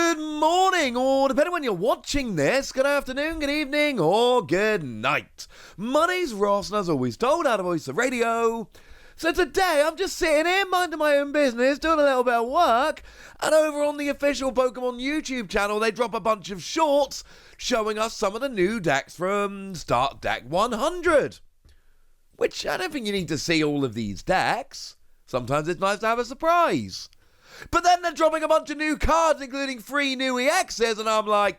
Good morning, or depending when you're watching this, good afternoon, good evening, or good night. My name's Ross, and as always told, out of Voice of Radio. So today, I'm just sitting here, minding my own business, doing a little bit of work, and over on the official Pokemon YouTube channel, they drop a bunch of shorts showing us some of the new decks from Start Deck 100. Which, I don't think you need to see all of these decks. Sometimes it's nice to have a surprise. But then they're dropping a bunch of new cards, including 3 new EXs, and I'm like,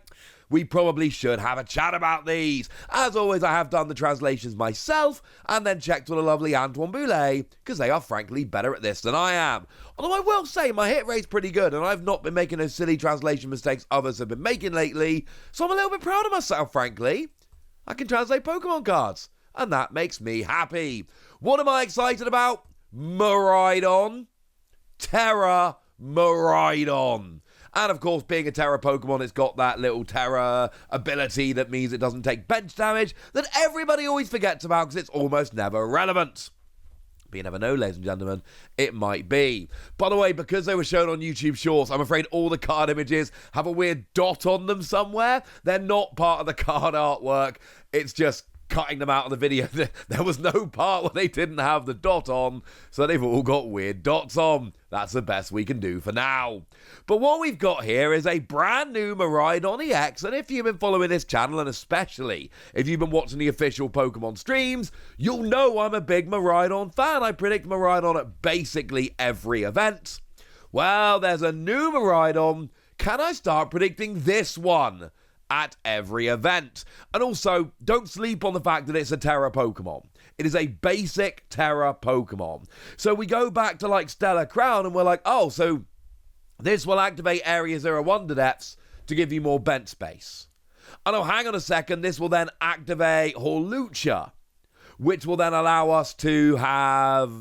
we probably should have a chat about these. As always, I have done the translations myself, and then checked with the lovely Antoine Boulet, because they are frankly better at this than I am. Although I will say, my hit rate's pretty good, and I've not been making those silly translation mistakes others have been making lately, so I'm a little bit proud of myself, frankly. I can translate Pokemon cards, and that makes me happy. What am I excited about? Miraidon. Terra Miraidon. And of course, being a Terra Pokemon, it's got that little Terra ability that means it doesn't take bench damage that everybody always forgets about because it's almost never relevant. But you never know, ladies and gentlemen, it might be. By the way, because they were shown on YouTube Shorts, I'm afraid all the card images have a weird dot on them somewhere. They're not part of the card artwork. It's just cutting them out of the video. There was no part where they didn't have the dot on, so they've all got weird dots on. That's the best we can do for now. But what we've got here is a brand new Miraidon EX, and if you've been following this channel, and especially if you've been watching the official Pokemon streams, you'll know I'm a big Miraidon fan. I predict Miraidon at basically every event. Well, there's a new Miraidon. Can I start predicting this one at every event? And also, don't sleep on the fact that it's a Terra Pokemon. It is a basic Terra Pokemon. So we go back to like Stellar Crown and we're like, oh, so this will activate Area 0 Wonder Depths to give you more bench space. And oh, hang on a second, this will then activate Hawlucha, which will then allow us to have,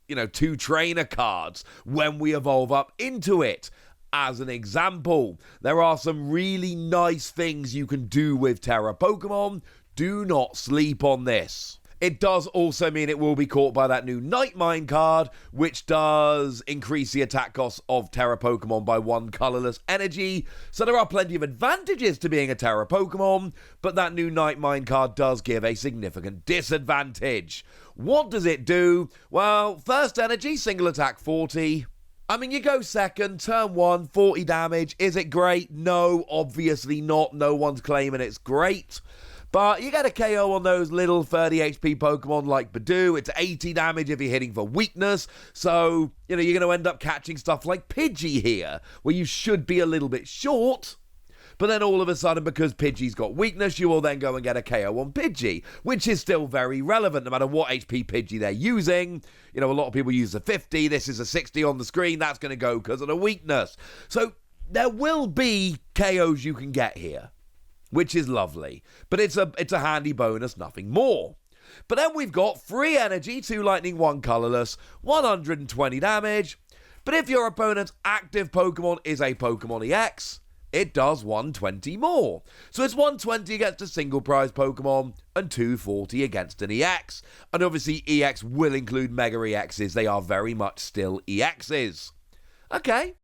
2 trainer cards when we evolve up into it. As an example, there are some really nice things you can do with Terra Pokemon. Do not sleep on this. It does also mean it will be caught by that new Night Mine card, which does increase the attack cost of Terra Pokemon by 1 colorless energy. So there are plenty of advantages to being a Terra Pokemon, but that new Night Mine card does give a significant disadvantage. What does it do? Well, first energy, single attack 40. I mean, you go second, turn 1, 40 damage. Is it great? No, obviously not. No one's claiming it's great. But you get a KO on those little 30 HP Pokemon like Badoo. It's 80 damage if you're hitting for weakness. So, you're going to end up catching stuff like Pidgey here, where you should be a little bit short. But then all of a sudden, because Pidgey's got weakness, you will then go and get a KO on Pidgey, which is still very relevant no matter what HP Pidgey they're using. A lot of people use a 50. This is a 60 on the screen. That's going to go because of the weakness. So there will be KOs you can get here, which is lovely. But it's a handy bonus, nothing more. But then we've got 3 energy, 2 lightning, 1 colorless, 120 damage. But if your opponent's active Pokemon is a Pokemon EX, it does 120 more. So it's 120 against a single prize Pokemon and 240 against an EX. And obviously EX will include Mega EXs. They are very much still EXs. Okay.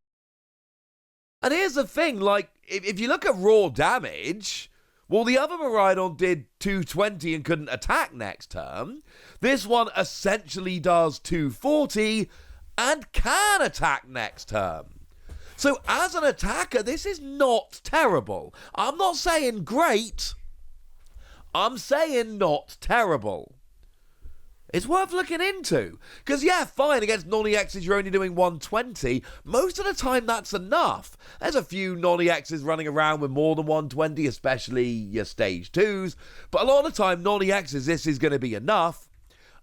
And here's the thing, if you look at raw damage, well, the other Miraidon did 220 and couldn't attack next turn. This one essentially does 240 and can attack next turn. So as an attacker, this is not terrible. I'm not saying great. I'm saying not terrible. It's worth looking into. Because, yeah, fine, against non-EXs you're only doing 120. Most of the time that's enough. There's a few non-EXs running around with more than 120, especially your stage 2s. But a lot of the time, non-EXs, this is going to be enough.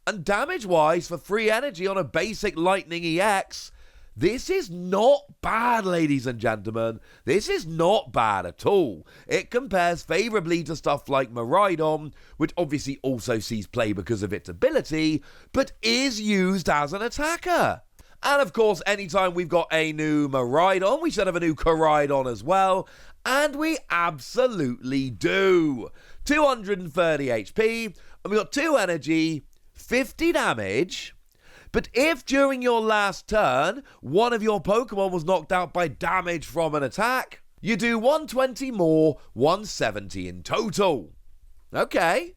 And damage-wise, for free energy on a basic Lightning EX, this is not bad, ladies and gentlemen. This is not bad at all. It compares favourably to stuff like Miraidon, which obviously also sees play because of its ability, but is used as an attacker. And of course, anytime we've got a new Miraidon, we should have a new Koraidon as well. And we absolutely do. 230 HP, and we've got 2 energy, 50 damage. But if during your last turn, one of your Pokemon was knocked out by damage from an attack, you do 120 more, 170 in total. Okay,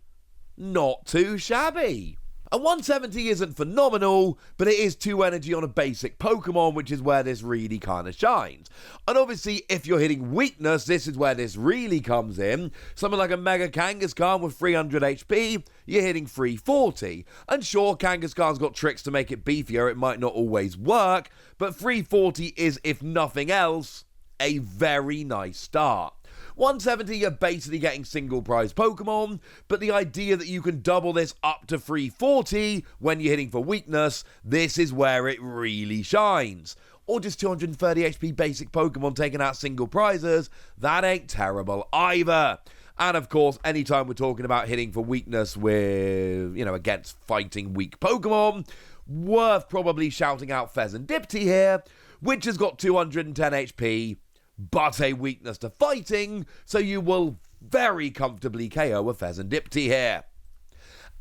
not too shabby. And 170 isn't phenomenal, but it is 2 energy on a basic Pokemon, which is where this really kind of shines. And obviously, if you're hitting weakness, this is where this really comes in. Something like a Mega Kangaskhan with 300 HP, you're hitting 340. And sure, Kangaskhan's got tricks to make it beefier, it might not always work, but 340 is, if nothing else, a very nice start. 170, you're basically getting single prize Pokemon, but the idea that you can double this up to 340 when you're hitting for weakness, this is where it really shines. Or just 230 HP basic Pokemon taking out single prizes, that ain't terrible either. And of course, anytime we're talking about hitting for weakness with, against fighting weak Pokemon, worth probably shouting out Fezandipiti here, which has got 210 HP, but a weakness to fighting, so you will very comfortably KO a Fezandipiti here.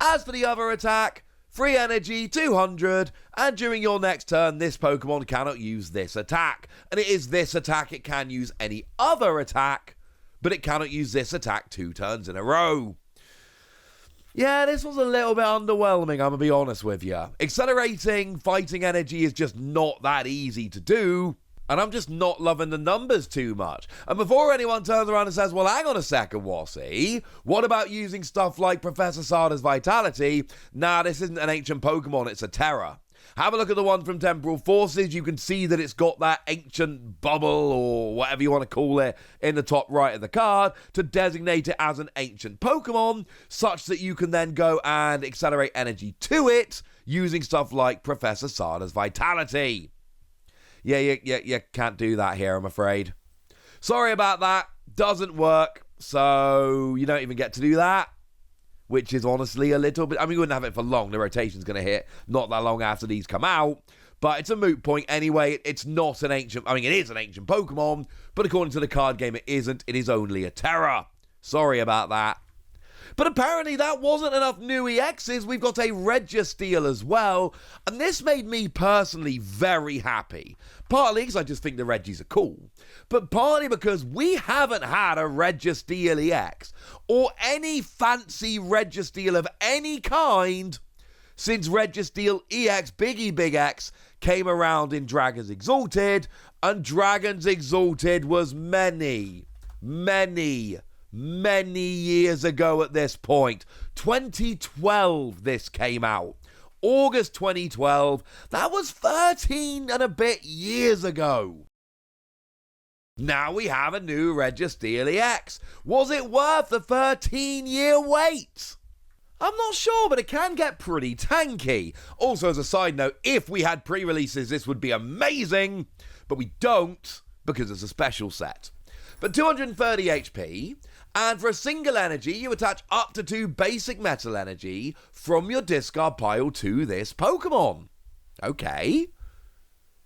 As for the other attack, free energy, 200, and during your next turn, this Pokemon cannot use this attack. And it is this attack, it can use any other attack, but it cannot use this attack 2 turns in a row. Yeah, this was a little bit underwhelming, I'm gonna be honest with you. Accelerating fighting energy is just not that easy to do, and I'm just not loving the numbers too much. And before anyone turns around and says, well, hang on a second, Wassy, what about using stuff like Professor Sada's Vitality? Nah, this isn't an ancient Pokemon, it's a Terra. Have a look at the one from Temporal Forces. You can see that it's got that ancient bubble, or whatever you want to call it, in the top right of the card to designate it as an ancient Pokemon, such that you can then go and accelerate energy to it using stuff like Professor Sada's Vitality. Yeah, you can't do that here, I'm afraid. Sorry about that. Doesn't work. So you don't even get to do that. Which is honestly a little bit... I mean, you wouldn't have it for long. The rotation's going to hit not that long after these come out. But it's a moot point anyway. It's not an ancient... I mean, it is an ancient Pokemon. But according to the card game, it isn't. It is only a Terra. Sorry about that. But apparently that wasn't enough new EXs. We've got a Registeel as well. And this made me personally very happy. Partly because I just think the Reggies are cool. But partly because we haven't had a Registeel EX or any fancy Registeel of any kind since Registeel EX Biggie Big X came around in Dragons Exalted. And Dragons Exalted was many years ago at this point. 2012 this came out. August 2012. That was 13 and a bit years ago. Now we have a new Registeel EX. Was it worth the 13-year wait? I'm not sure, but it can get pretty tanky. Also, as a side note, if we had pre-releases, this would be amazing, but we don't because it's a special set. But 230 HP, and for a single energy, you attach up to 2 basic metal energy from your discard pile to this Pokemon. Okay.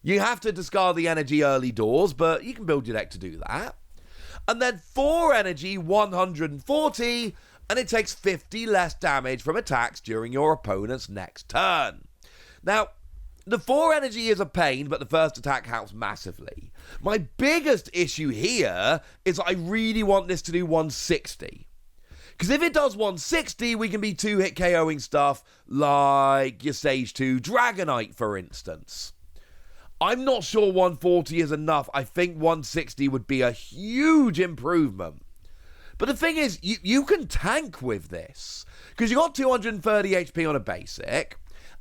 You have to discard the energy early doors, but you can build your deck to do that. And then 4 energy, 140, and it takes 50 less damage from attacks during your opponent's next turn. Now, the 4 energy is a pain, but the first attack helps massively. My biggest issue here is I really want this to do 160. Because if it does 160, we can be 2-hit KOing stuff like your Stage 2 Dragonite, for instance. I'm not sure 140 is enough. I think 160 would be a huge improvement. But the thing is, you can tank with this. Because you got 230 HP on a basic,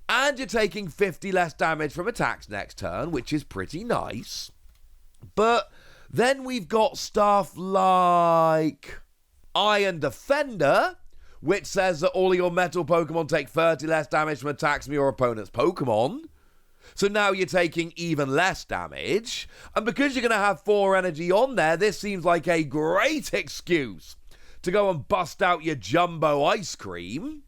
and you're taking 50 less damage from attacks next turn, which is pretty nice. But then we've got stuff like Iron Defender, which says that all of your metal Pokemon take 30 less damage from attacks from your opponent's Pokemon. So now you're taking even less damage. And because you're going to have 4 energy on there, this seems like a great excuse to go and bust out your jumbo ice cream.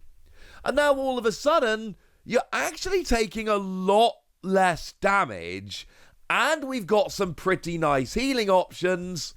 And now all of a sudden, you're actually taking a lot less damage. And we've got some pretty nice healing options.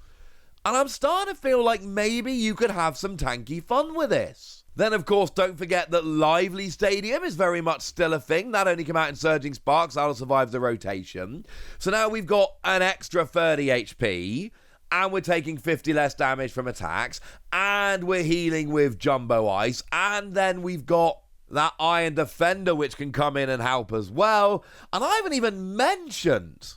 And I'm starting to feel like maybe you could have some tanky fun with this. Then, of course, don't forget that Lively Stadium is very much still a thing. That only came out in Surging Sparks. That'll survive the rotation. So now we've got an extra 30 HP. and we're taking 50 less damage from attacks, and we're healing with Jumbo Ice, and then we've got that Iron Defender which can come in and help as well. And I haven't even mentioned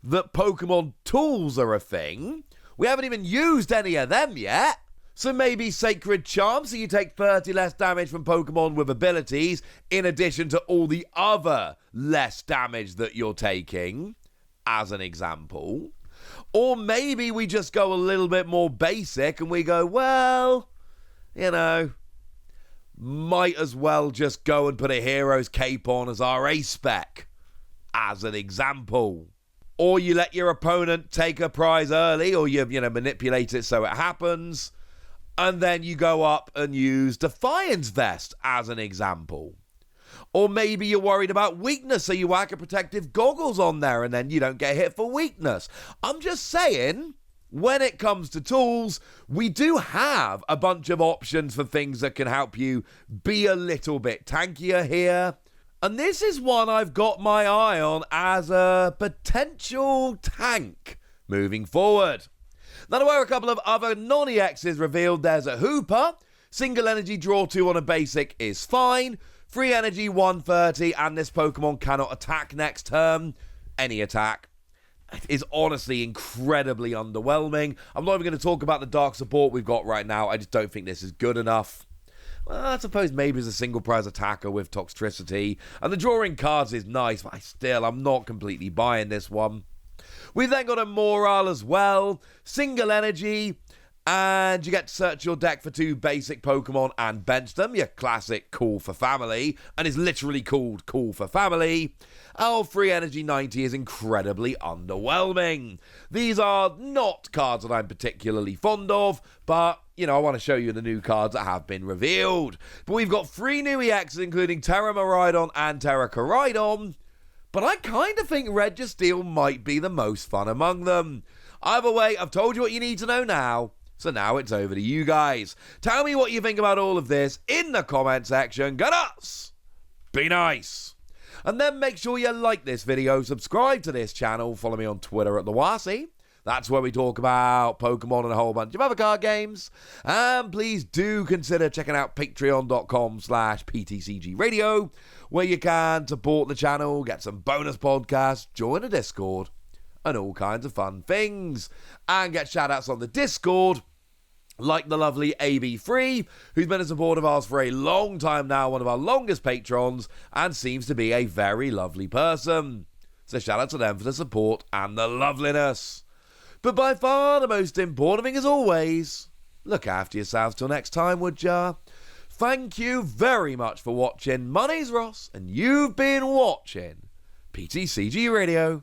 that Pokemon tools are a thing. We haven't even used any of them yet. So maybe Sacred Charm, so you take 30 less damage from Pokemon with abilities, in addition to all the other less damage that you're taking, as an example. Or maybe we just go a little bit more basic and we go, well, you know, might as well just go and put a Hero's Cape on as our A-Spec, as an example. Or you let your opponent take a prize early, or you manipulate it so it happens, and then you go up and use Defiance Vest, as an example. Or maybe you're worried about weakness, so you whack a protective goggles on there and then you don't get hit for weakness. I'm just saying, when it comes to tools, we do have a bunch of options for things that can help you be a little bit tankier here. And this is one I've got my eye on as a potential tank moving forward. Now, there were a couple of other non-EXs revealed. There's a Hooper. Single energy, draw 2 on a basic is fine. Free energy, 130, and this Pokemon cannot attack next turn. Any attack. It is honestly incredibly underwhelming. I'm not even going to talk about the dark support we've got right now. I just don't think this is good enough. Well, I suppose maybe as a single prize attacker with Toxtricity. And the drawing cards is nice, but I'm not completely buying this one. We've then got a Moral as well. Single energy. And you get to search your deck for 2 basic Pokemon and bench them. Your classic Call for Family. And it's literally called Call for Family. Our free energy 90 is incredibly underwhelming. These are not cards that I'm particularly fond of, but, I want to show you the new cards that have been revealed. But we've got 3 new EXs, including Terra Miraidon and Terra Koraidon. But I kind of think Registeel might be the most fun among them. Either way, I've told you what you need to know now. So now it's over to you guys. Tell me what you think about all of this in the comment section. Go nuts! Be nice! And then make sure you like this video, subscribe to this channel, follow me on Twitter at TheWasi. That's where we talk about Pokemon and a whole bunch of other card games. And please do consider checking out patreon.com/PTCG Radio, where you can support the channel, get some bonus podcasts, join a Discord, and all kinds of fun things. And get shout-outs on the Discord, like the lovely AB3, who's been a supporter of ours for a long time now, one of our longest patrons, and seems to be a very lovely person. So shout-out to them for the support and the loveliness. But by far the most important thing, as always, look after yourselves till next time, would ya? Thank you very much for watching. My name's Ross, and you've been watching PTCG Radio.